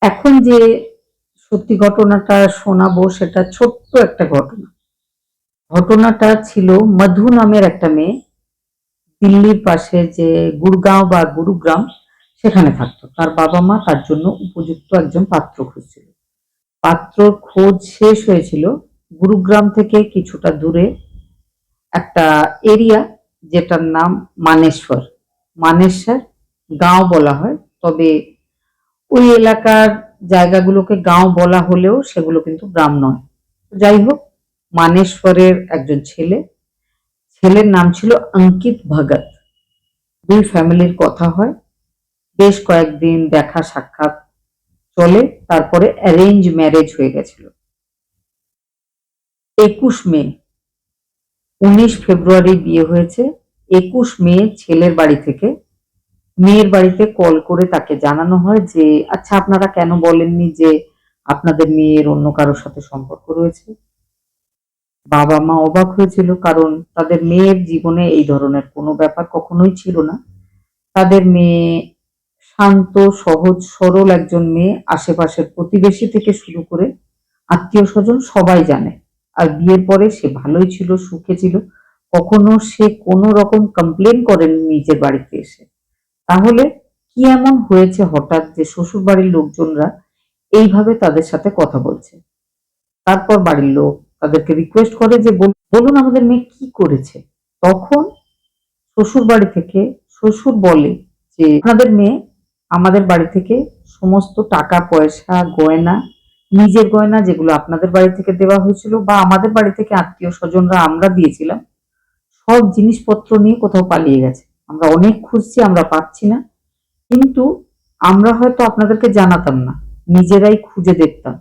এখন যে সত্যি ঘটনাটা শোনাবো সেটা ছোট্ট একটা ঘটনা। ঘটনাটা ছিল মধু নামের একটা মেয়ে দিল্লির পাশে যে গুড়গাঁও বা গুরুগ্রাম সেখানে থাকতো। তার বাবা-মা তার জন্য উপযুক্ত একজন পাত্র খুঁজছিল। পাত্রর খোঁজ শেষ হয়েছিল গুরুগ্রাম থেকে কিছুটা দূরে একটা এরিয়া যেটার নাম মানেশ্বর। মানেশ্বর গাঁও বলা হয়। তবে ওই এলাকার জায়গাগুলোকে গাঁও বলা হলেও সেগুলো কিন্তু গ্রাম নয়। যাই হোক, মানেশ্বরের একজন ছেলে, ছেলের নাম ছিল অঙ্কিত ভগত। দুই ফ্যামিলির কথা হয়, বেশ কয়েকদিন দেখা সাক্ষাৎ চলে, তারপরে অ্যারেঞ্জ ম্যারেজ হয়ে গেছিল। 21 মে, 19 ফেব্রুয়ারি বিয়ে হয়েছে। 21 মে ছেলের বাড়ি থেকে মেয়ের বাড়িতে কল করে তাকে জানানো হয় যে আচ্ছা আপনারা কেন বলেননি যে আপনাদের মেয়ের অন্য কারোর সাথে সম্পর্ক রয়েছে। বাবা মা অবাক হয়েছিল, কারণ তাদের মেয়ের জীবনে এই ধরনের কোনো ব্যাপার কখনোই ছিল না। তাদের মেয়ে শান্ত সহজ সরল একজন মেয়ে, আশেপাশের প্রতিবেশী থেকে শুরু করে আত্মীয় স্বজন সবাই জানে। আর বিয়ের পরে সে ভালোই ছিল, সুখে ছিল, কখনো সে কোনো রকম কমপ্লেন করেনি নিজের বাড়িতে এসে। তাহলে কি এমন হয়েছে হঠাৎ যে শ্বশুর বাড়ির লোকজনরা এইভাবে তাদের সাথে কথা বলছে? তারপর বাড়ির লোক তাদেরকে রিকোয়েস্ট করে যে বলুন আমাদের মেয়ে কি করেছে। তখন শ্বশুর বাড়ি থেকে শ্বশুর বলে যে আপনাদের মেয়ে আমাদের বাড়ি থেকে সমস্ত টাকা পয়সা গয়না, নিজের গয়না যেগুলো আপনাদের বাড়ি থেকে দেওয়া হয়েছিল বা আমাদের বাড়ি থেকে আত্মীয় স্বজনরা আমরা দিয়েছিলাম, সব জিনিসপত্র নিয়ে কোথাও পালিয়ে গেছে। আমরা অনেক খুঁজছি, আমরা পাচ্ছি না। কিন্তু আমরা হয়তো আপনাদেরকে জানাতাম না, নিজেরাই খুঁজে দেখতাম।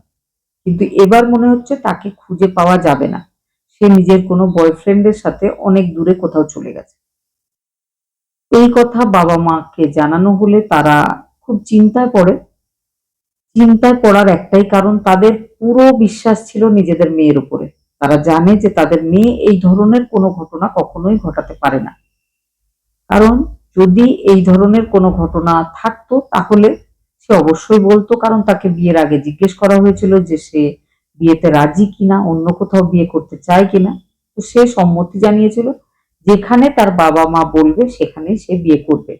কিন্তু এবার মনে হচ্ছে তাকে খুঁজে পাওয়া যাবে না। সে নিজের কোনো বয়ফ্রেন্ডের সাথে অনেক দূরে কোথাও চলে গেছে। এই কথা বাবা মাকে জানানো হলে তারা খুব চিন্তায় পড়ে। চিন্তায় পড়ার একটাই কারণ, তাদের পুরো বিশ্বাস ছিল নিজেদের মেয়ের উপরে। তারা জানে যে তাদের মেয়ে এই ধরনের কোনো ঘটনা কখনোই ঘটাতে পারে না। কারণ যদি এই ধরনের কোনো ঘটনা থাকতো তাহলে সে অবশ্যই বলতো, কারণ তাকে বিয়ের আগে জিজ্ঞেস করা হয়েছিল যে সে বিয়েতে রাজি কিনা, অন্য কোথাও বিয়ে করতে চায় কিনা। তো সে সম্মতি জানিয়েছিল, যেখানে তার বাবা মা বলবে সেখানেই সে বিয়ে করবে।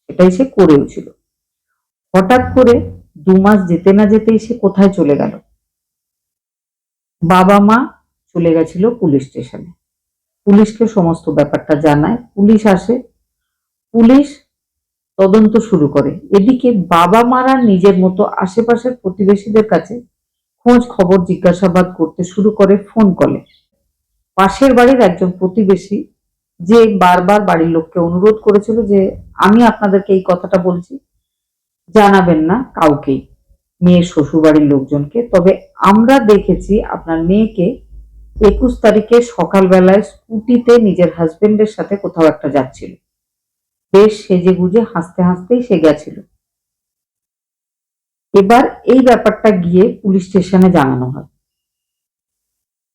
সেটাই সে করেও ছিল। হঠাৎ করে 2 মাস যেতে না যেতেই সে কোথায় চলে গেল? বাবা মা চলে গেছিল পুলিশ স্টেশনে। পুলিশকে সমস্ত ব্যাপারটা জানায়, পুলিশ আসে, পুলিশ তদন্ত শুরু করে। এদিকে বাবা মারা নিজের মতো আশেপাশের প্রতিবেশীদের কাছে খোঁজ খবর জিজ্ঞাসাবাদ করতে শুরু করে ফোন কলে। পাশের বাড়ির একজন প্রতিবেশী, যে বারবার বাড়ির লোককে অনুরোধ করেছিল যে আমি আপনাদেরকে এই কথাটা বলছি, জানাবেন না কাউকেই, মেয়ের শ্বশুর বাড়ির লোকজনকে, তবে আমরা দেখেছি আপনার মেয়েকে 21 তারিখে সকালবেলায় স্কুটিতে নিজের হাজবেন্ডের সাথে কোথাও একটা যাচ্ছিল। বেশ সেজে গুজে হাসতে হাসতেই সে গেছিল। এবার এই ব্যাপারটা গিয়ে পুলিশ স্টেশনে জানানো হয়।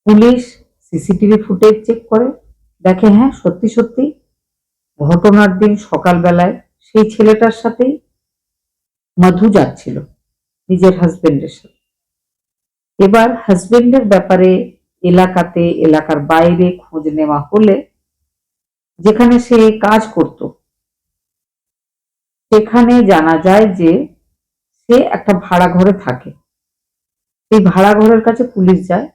পুলিশ সিসিটিভি ফুটেজ চেক করে, দেখে হ্যাঁ সত্যি সত্যি ঘটনার দিন সকালবেলায় সেই ছেলেটার সাথেই মধু যাচ্ছিল নিজের হাজবেন্ডের সাথে। এবার হাজবেন্ডের ব্যাপারে এলাকাতে এলাকার বাইরে খোঁজ নেওয়া হলে যেখানে সে কাজ করত সেখানে জানা যায় যে সে একটা ভাড়া ঘরে থাকে। সেই ভাড়া ঘরের কাছে পুলিশ যায়।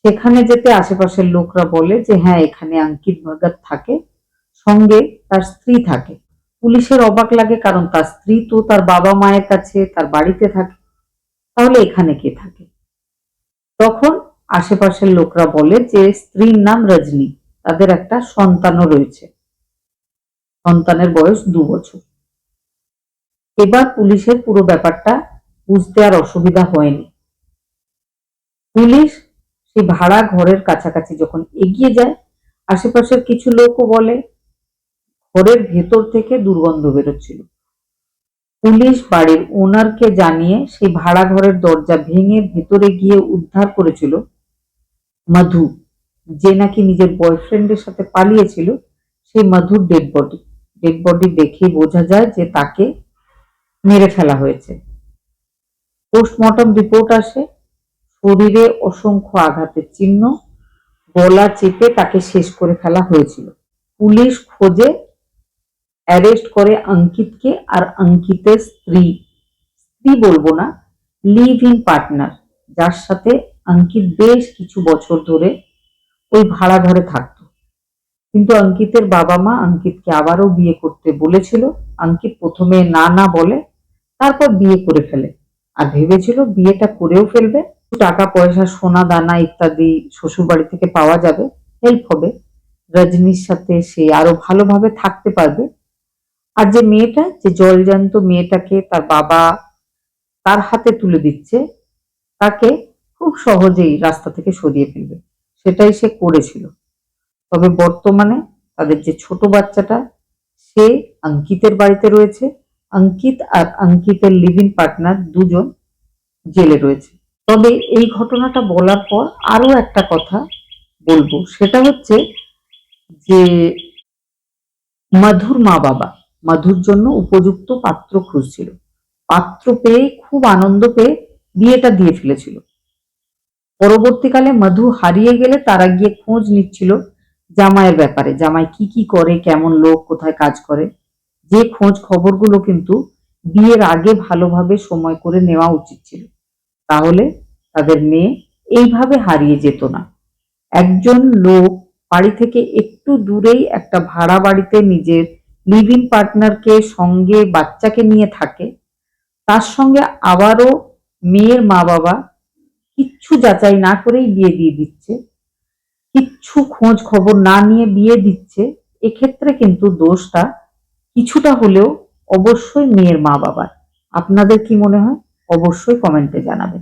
সেখানে যেতে আশেপাশের লোকরা বলে যে হ্যাঁ এখানে অঙ্কিত ভগত থাকে, সঙ্গে তার স্ত্রী থাকে। পুলিশের অবাক লাগে, কারণ তার স্ত্রী তো তার বাবা মায়ের কাছে তার বাড়িতে থাকে, তাহলে এখানে কে থাকে? তখন আশেপাশের লোকরা বলে যে স্ত্রীর নাম রজনী, তাদের একটা সন্তানও রয়েছে, সন্তানের বয়স 2 বছর। এবার পুলিশের পুরো ব্যাপারটা বুঝতে আর অসুবিধা হয়নি। পুলিশ সেই ভাড়া ঘরের কাছাকাছি যখন এগিয়ে যায়, আশেপাশের কিছু লোকও বলে ঘরের ভেতর থেকে দুর্গন্ধ বেরোচ্ছিল। পুলিশ বাড়ির ওনারকে জানিয়ে সেই ভাড়া ঘরের দরজা ভেঙে ভেতরে গিয়ে উদ্ধার করেছিল মধু, যে নাকি নিজের বয়ফ্রেন্ডের সাথে পালিয়েছিল। সেই মধুর ডেড বডি। ডেড বডি দেখে বোঝা যায় যে তাকে মেরে ফেলা হয়েছে। পোস্টমর্টম রিপোর্ট আসে, শরীরে অসংখ্য আঘাতের চিহ্ন, গলা চেপে তাকে শেষ করে ফেলা হয়েছিল। পুলিশ খোঁজে অ্যারেস্ট করে অঙ্কিতকে আর অঙ্কিতের স্ত্রী, স্ত্রী বলবো না, লিভ ইন পার্টনার, যার সাথে অঙ্কিত বেশ কিছু বছর ধরে ওই ভাড়া ঘরে থাকতো। কিন্তু অঙ্কিতের বাবা মা অঙ্কিতকে আবারও বিয়ে করতে বলেছিল। অঙ্কিত প্রথমে না না বলে, তারপর বিয়ে করে ফেলে। আর ভেবেছিল বিয়েটা করেও ফেলবে, টাকা পয়সা সোনা দানা ইত্যাদি শ্বশুর বাড়ি থেকে পাওয়া যাবে, হেল্প হবে, রজনীর সাথে সে আরো ভালোভাবে থাকতে পারবে। আর যে মেয়েটা, যে জলজান্ত মেয়েটাকে তার বাবা তার হাতে তুলে দিচ্ছে, তাকে খুব সহজেই রাস্তা থেকে সরিয়ে ফেলবে, সেটাই সে করেছিল। তবে বর্তমানে তাদের যে ছোট বাচ্চাটা, সে অঙ্কিতের বাড়িতে রয়েছে। অঙ্কিত আর অঙ্কিতের লিভ ইন পার্টনার দুজন জেলে রয়েছে। তবে এই ঘটনাটা বলার পর আরো একটা কথা বলবো, সেটা হচ্ছে যে মধুর মা বাবা মধুর জন্য উপযুক্ত পাত্র খুঁজছিল। পাত্র পেয়ে খুব আনন্দ পেয়ে বিয়েটা দিয়ে ফেলেছিল। পরবর্তীকালে মধু হারিয়ে গেলে তারা গিয়ে খোঁজ নিচ্ছিল জামাইয়ের ব্যাপারে, জামাই কি কি করে, কেমন লোক, কোথায় কাজ করে, যে খোঁজ খবরগুলো কিন্তু বিয়ের আগে ভালোভাবে সময় করে নেওয়া উচিত ছিল। তাহলে তাদের মেয়ে এইভাবে হারিয়ে যেত না। একজন লোক বাড়ি থেকে একটু দূরেই একটা ভাড়া বাড়িতে নিজের লিভ ইন পার্টনারকে সঙ্গে বাচ্চাকে নিয়ে থাকে, তার সঙ্গে আবারও মেয়ের মা বাবা কিচ্ছু যাচাই না করেই বিয়ে দিয়ে দিচ্ছে, কিচ্ছু খোঁজ খবর না নিয়ে বিয়ে দিচ্ছে। এক্ষেত্রে কিন্তু দোষটা কিছুটা হলেও অবশ্যই মেয়ের মা বাবার। আপনাদের কি মনে হয়? অবশ্যই কমেন্টে জানাবেন।